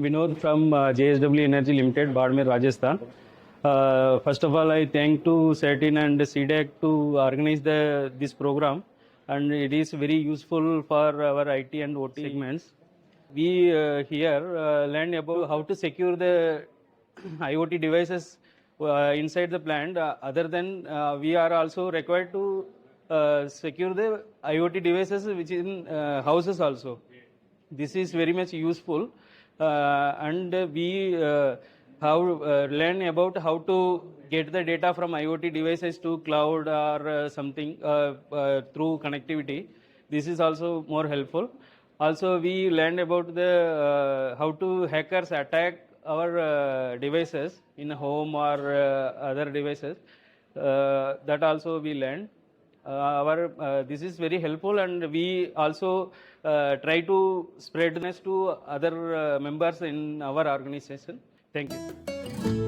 Vinod from JSW Energy Limited, Badmer, Rajasthan. First of all, I thank to CERTIN and CDAC to organize this program, and it is very useful for our IT and OT segments. We here learn about how to secure the IoT devices inside the plant. Other than we are also required to secure the IoT devices which in houses also. This is very much useful, and we have learn about how to get the data from IoT devices to cloud or something through connectivity. This is also more helpful. Also, we learned about the how to hackers attack our devices in home or other devices. That also we learned. This is very helpful, and we also try to spread this to other members in our organization. Thank you.